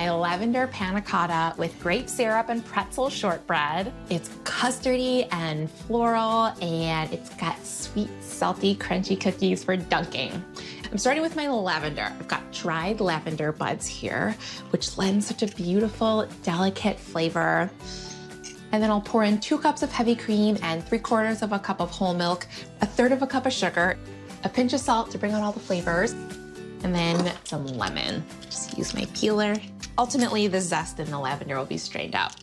my lavender panna cotta with grape syrup and pretzel shortbread. It's custardy and floral, and it's got sweet, salty, crunchy cookies for dunking. I'm starting with my lavender. I've got dried lavender buds here, which lends such a beautiful, delicate flavor. And then I'll pour in 2 cups of heavy cream and 3/4 of a cup of whole milk, 1/3 of a cup of sugar, a pinch of salt to bring out all the flavors, and then some lemon. Just use my peeler. Ultimately, the zest in the lavender will be strained out.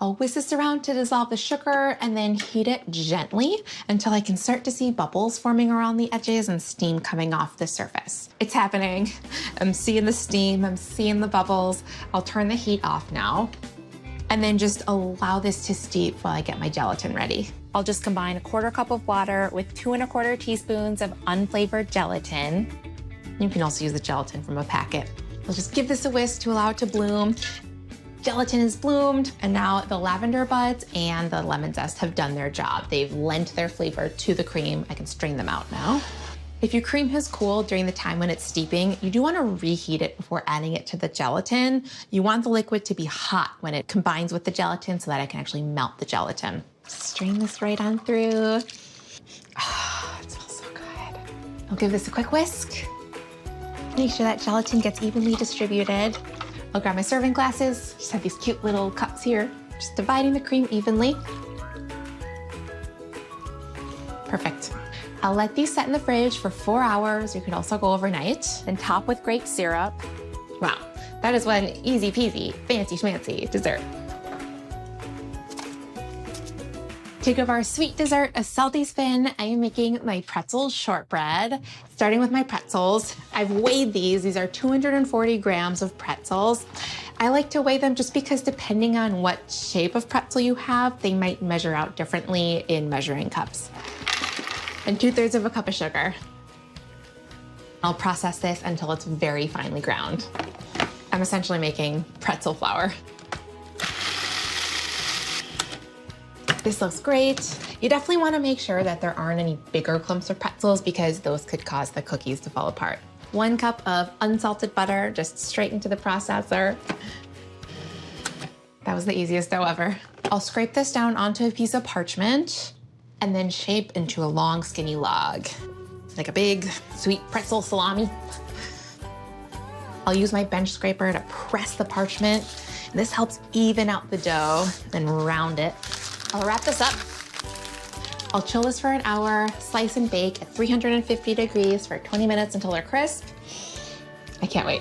I'll whisk this around to dissolve the sugar and then heat it gently until I can start to see bubbles forming around the edges and steam coming off the surface. It's happening. I'm seeing the steam, I'm seeing the bubbles. I'll turn the heat off now and then just allow this to steep while I get my gelatin ready. I'll just combine 1/4 cup of water with 2 1/4 teaspoons of unflavored gelatin. You can also use the gelatin from a packet. I'll just give this a whisk to allow it to bloom. Gelatin is bloomed, and now the lavender buds and the lemon zest have done their job. They've lent their flavor to the cream. I can strain them out now. If your cream has cooled during the time when it's steeping, you do want to reheat it before adding it to the gelatin. You want the liquid to be hot when it combines with the gelatin so that I can actually melt the gelatin. Strain this right on through. Oh, it smells so good. I'll give this a quick whisk. Make sure that gelatin gets evenly distributed. I'll grab my serving glasses. Just have these cute little cups here. Just dividing the cream evenly. Perfect. I'll let these set in the fridge for 4 hours. You could also go overnight and top with grape syrup. Wow, that is one easy peasy, fancy schmancy dessert. To give our sweet dessert a salty spin, I am making my pretzel shortbread. Starting with my pretzels, I've weighed these. These are 240 grams of pretzels. I like to weigh them just because depending on what shape of pretzel you have, they might measure out differently in measuring cups. And 2/3 of a cup of sugar. I'll process this until it's very finely ground. I'm essentially making pretzel flour. This looks great. You definitely want to make sure that there aren't any bigger clumps of pretzels because those could cause the cookies to fall apart. 1 cup of unsalted butter, just straight into the processor. That was the easiest dough ever. I'll scrape this down onto a piece of parchment and then shape into a long, skinny log, like a big, sweet pretzel salami. I'll use my bench scraper to press the parchment. This helps even out the dough and round it. I'll wrap this up. I'll chill this for an hour, slice and bake at 350 degrees for 20 minutes until they're crisp. I can't wait.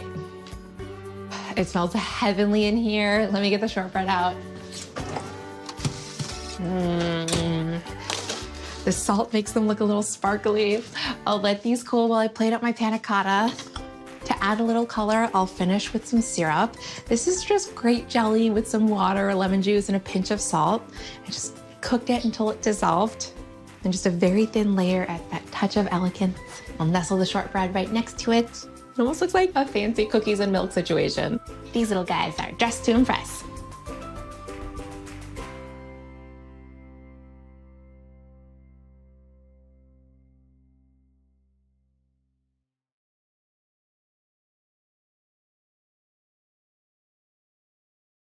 It smells heavenly in here. Let me get the shortbread out. The salt makes them look a little sparkly. I'll let these cool while I plate up my panna cotta. To add a little color, I'll finish with some syrup. This is just grape jelly with some water, lemon juice, and a pinch of salt. I just cooked it until it dissolved. And just a very thin layer at that touch of elegance. I'll nestle the shortbread right next to it. It almost looks like a fancy cookies and milk situation. These little guys are dressed to impress.